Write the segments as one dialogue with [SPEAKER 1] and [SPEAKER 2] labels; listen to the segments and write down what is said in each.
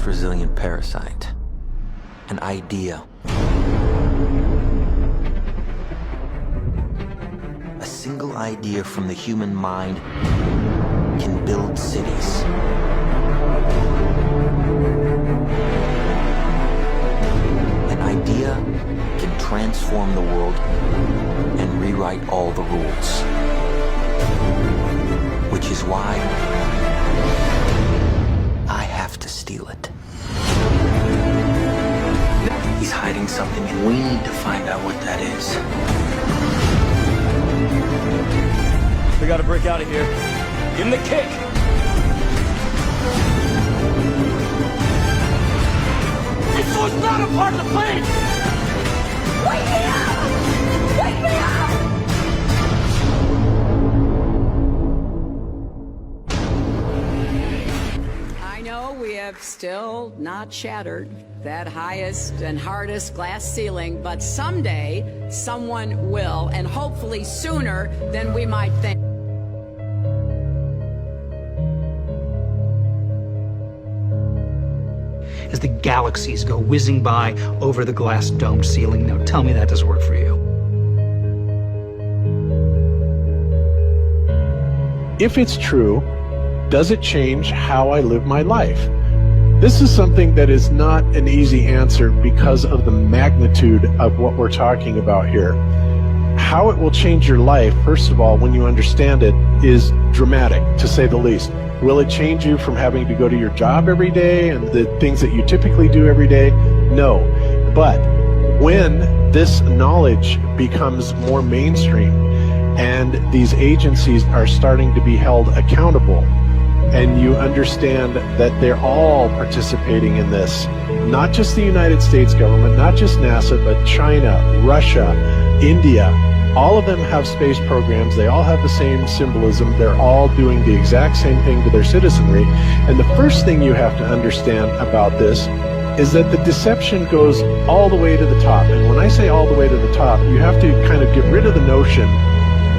[SPEAKER 1] most resilient parasite. An idea. A single idea from the human mind can build cities. An idea can transform the world and rewrite all the rules. Which is why I have to steal it. He's hiding something and we need to find out what that is.
[SPEAKER 2] We gotta break out of here. Give him the kick! This was not a part of the plan!
[SPEAKER 3] Wake me up! Wake me up! I know we have still not shattered that highest and hardest glass ceiling, but someday someone will, and hopefully sooner than we might think.
[SPEAKER 4] As the galaxies go whizzing by over the glass domed ceiling. Now tell me that doesn't work for you.
[SPEAKER 5] If it's true, does it change how I live my life? This is something that is not an easy answer because of the magnitude of what we're talking about here. How it will change your life, first of all, when you understand it, is dramatic, to say the least. Will it change you from having to go to your job every day and the things that you typically do every day? No. But when this knowledge becomes more mainstream and these agencies are starting to be held accountable, and you understand that they're all participating in this, not just the United States government, not just NASA, but China, Russia, India, all of them have space programs. They all have the same symbolism. They're all doing the exact same thing to their citizenry. And the first thing you have to understand about this is that the deception goes all the way to the top. And when I say all the way to the top, you have to kind of get rid of the notion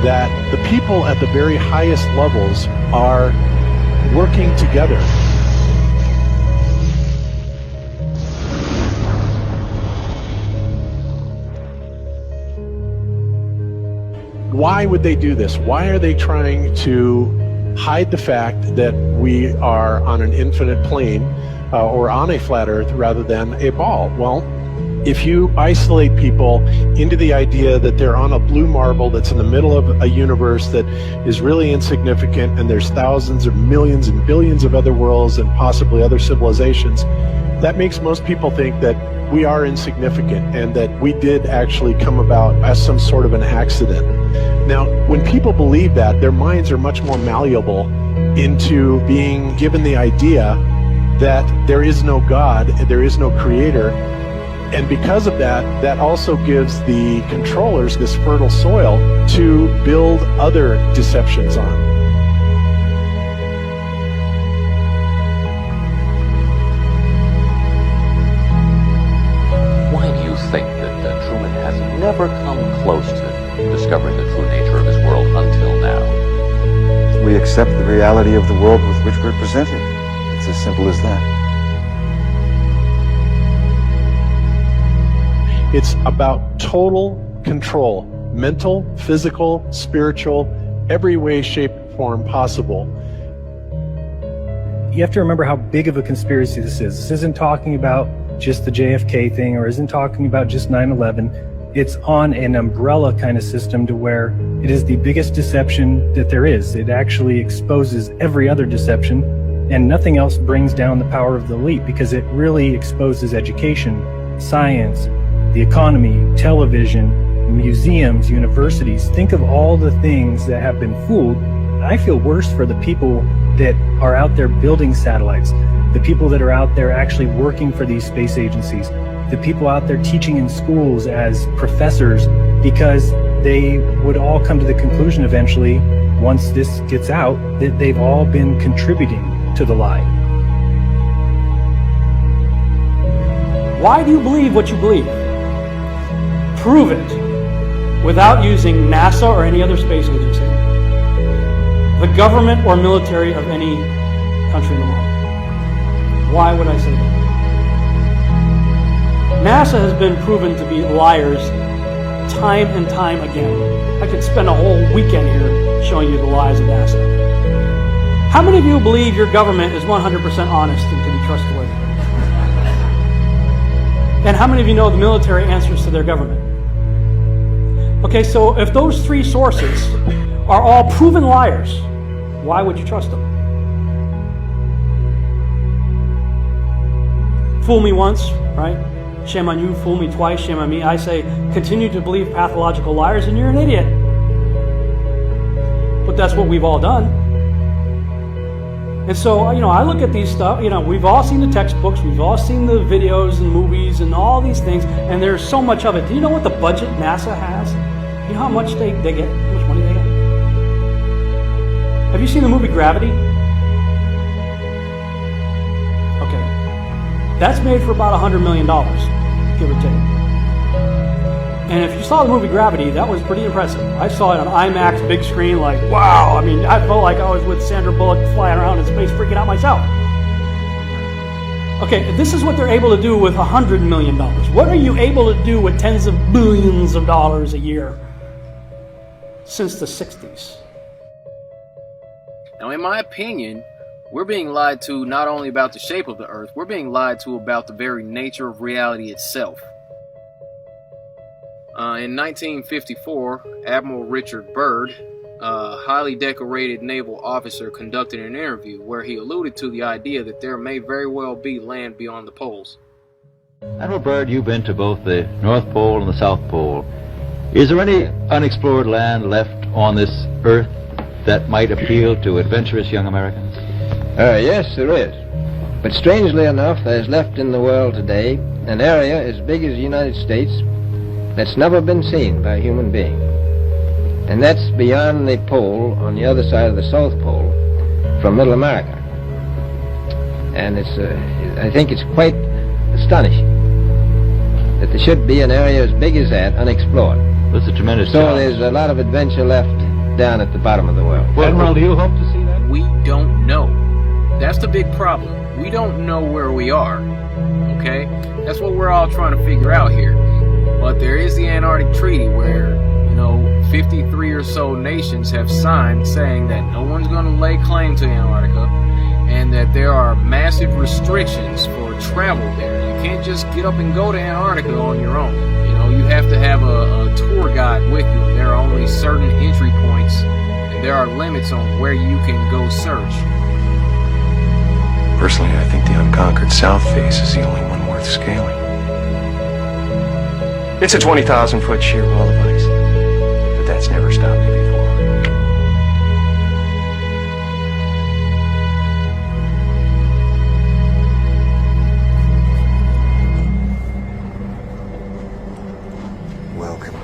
[SPEAKER 5] that the people at the very highest levels are working together. Why would they do this? Why are they trying to hide the fact that we are on an infinite plane or on a flat earth rather than a ball? Well, if you isolate people into the idea that they're on a blue marble that's in the middle of a universe that is really insignificant and there's thousands or millions and billions of other worlds and possibly other civilizations, that makes most people think that we are insignificant and that we did actually come about as some sort of an accident. Now, when people believe that, their minds are much more malleable into being given the idea that there is no God, there is no creator. And because of that, that also gives the controllers this fertile soil to build other deceptions on.
[SPEAKER 6] Why do you think that Truman has never come close to discovering the true nature of his world until now?
[SPEAKER 7] We accept the reality of the world with which we're presented. It's as simple as that.
[SPEAKER 5] It's about total control, mental, physical, spiritual, every way, shape, form possible.
[SPEAKER 8] You have to remember how big of a conspiracy this is. This isn't talking about just the JFK thing or isn't talking about just 9/11. It's on an umbrella kind of system to where it is the biggest deception that there is. It actually exposes every other deception, and nothing else brings down the power of the elite because it really exposes education, science, the economy, television, museums, universities. Think of all the things that have been fooled. I feel worse for the people that are out there building satellites, the people that are out there actually working for these space agencies, the people out there teaching in schools as professors, because they would all come to the conclusion eventually, once this gets out, that they've all been contributing to the lie.
[SPEAKER 9] Why do you believe what you believe? Prove it without using NASA or any other space agency, the government or military of any country in the world. Why would I say that? NASA has been proven to be liars time and time again. I could spend a whole weekend here showing you the lies of NASA. How many of you believe your government is 100% honest and can be trustworthy? And how many of you know the military answers to their government? Okay, so if those three sources are all proven liars, why would you trust them? Fool me once, right? Shame on you. Fool me twice, shame on me. I say, continue to believe pathological liars and you're an idiot. But that's what we've all done. And so, I look at these stuff, we've all seen the textbooks, we've all seen the videos and movies and all these things, and there's so much of it. Do you know what the budget NASA has? You know how much they get? How much money they get? Have you seen the movie Gravity? Okay. That's made for about $100 million, give or take. And if you saw the movie Gravity, that was pretty impressive. I saw it on IMAX, big screen, like, wow. I mean, I felt like I was with Sandra Bullock flying around in space, freaking out myself. Okay, this is what they're able to do with $100 million. What are you able to do with tens of billions of dollars a year since the 60s?
[SPEAKER 10] Now, in my opinion, we're being lied to not only about the shape of the Earth, we're being lied to about the very nature of reality itself. In 1954, Admiral Richard Byrd, a highly decorated naval officer, conducted an interview where he alluded to the idea that there may very well be land beyond the poles.
[SPEAKER 11] Admiral Byrd, you've been to both the North Pole and the South Pole. Is there any unexplored land left on this Earth that might appeal to adventurous young Americans?
[SPEAKER 12] Yes, there is. But strangely enough, there's left in the world today an area as big as the United States that's never been seen by a human being. And that's beyond the pole, on the other side of the South Pole, from Middle America. And I think it's quite astonishing that there should be an area as big as that unexplored.
[SPEAKER 11] That's a tremendous
[SPEAKER 12] So
[SPEAKER 11] challenge.
[SPEAKER 12] there's a lot of adventure left down at the bottom of the world.
[SPEAKER 11] Well, Admiral, do you hope to see that?
[SPEAKER 10] We don't know. That's the big problem. We don't know where we are. Okay? That's what we're all trying to figure out here. But there is the Antarctic Treaty where, 53 or so nations have signed saying that no one's going to lay claim to Antarctica and that there are massive restrictions for travel there. You can't just get up and go to Antarctica on your own. You have to have a tour guide with you. There are only certain entry points and there are limits on where you can go search.
[SPEAKER 13] Personally, I think the unconquered South face is the only one worth scaling. It's a 20,000-foot sheer wall of ice, but that's never stopped me before.
[SPEAKER 14] Welcome.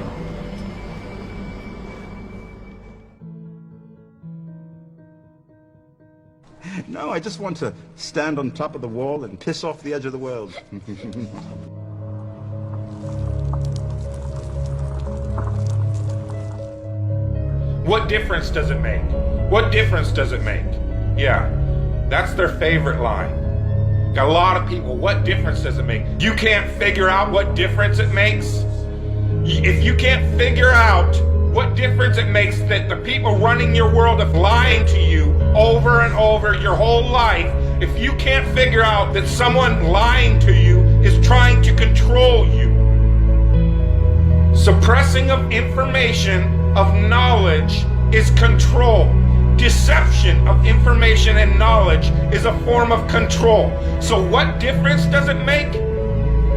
[SPEAKER 15] No, I just want to stand on top of the wall and piss off the edge of the world.
[SPEAKER 16] What difference does it make? What difference does it make? Yeah, that's their favorite line. Got a lot of people, what difference does it make? You can't figure out what difference it makes? If you can't figure out what difference it makes that the people running your world are lying to you over and over your whole life, if you can't figure out that someone lying to you is trying to control you, suppressing of information, of knowledge, is control. Deception of information and knowledge is a form of control. So what difference does it make?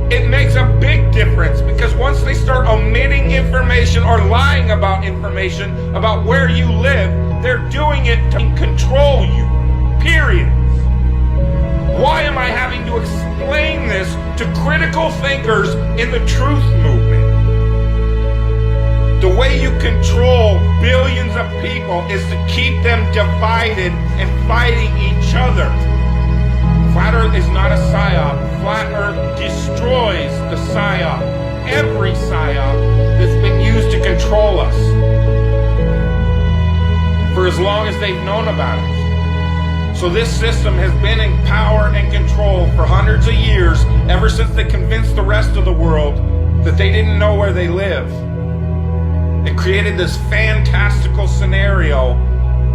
[SPEAKER 16] It makes a big difference, because once they start omitting information or lying about information about where you live, they're doing it to control you, period. Why am I having to explain this to critical thinkers in the truth movement? The way you control billions of people is to keep them divided and fighting each other. Flat Earth is not a psyop. Flat Earth destroys the psyop. Every psyop that's been used to control us for as long as they've known about it. So this system has been in power and control for hundreds of years, ever since they convinced the rest of the world that they didn't know where they live. It created this fantastical scenario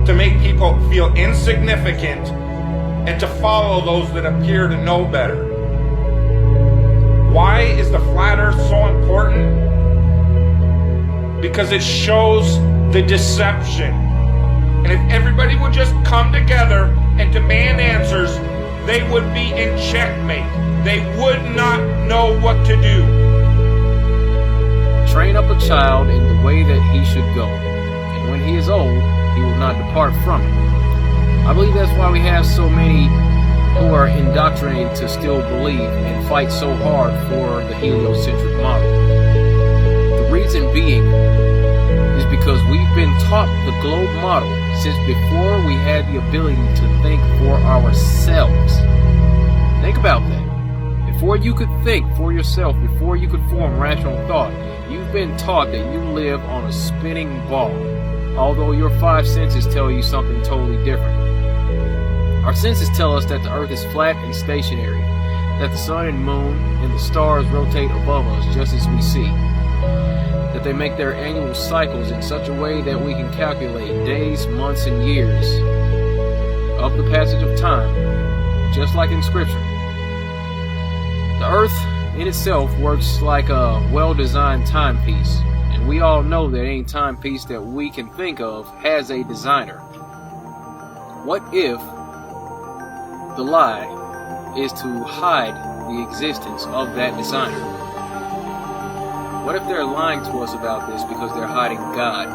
[SPEAKER 16] to make people feel insignificant and to follow those that appear to know better. Why is the flat earth so important? Because it shows the deception. And if everybody would just come together and demand answers, they would be in checkmate. They would not know what to do.
[SPEAKER 10] Train up a child in the way that he should go, and when he is old, he will not depart from it. I believe that's why we have so many who are indoctrinated to still believe and fight so hard for the heliocentric model. The reason being is because we've been taught the globe model since before we had the ability to think for ourselves. Think about that. Before you could think for yourself, before you could form rational thought, you've been taught that you live on a spinning ball, although your five senses tell you something totally different. Our senses tell us that the earth is flat and stationary, that the sun and moon and the stars rotate above us just as we see, that they make their annual cycles in such a way that we can calculate days, months, and years of the passage of time, just like in Scripture. The earth in itself works like a well-designed timepiece, and we all know that any timepiece that we can think of has a designer. What if the lie is to hide the existence of that designer? What if they're lying to us about this because they're hiding God?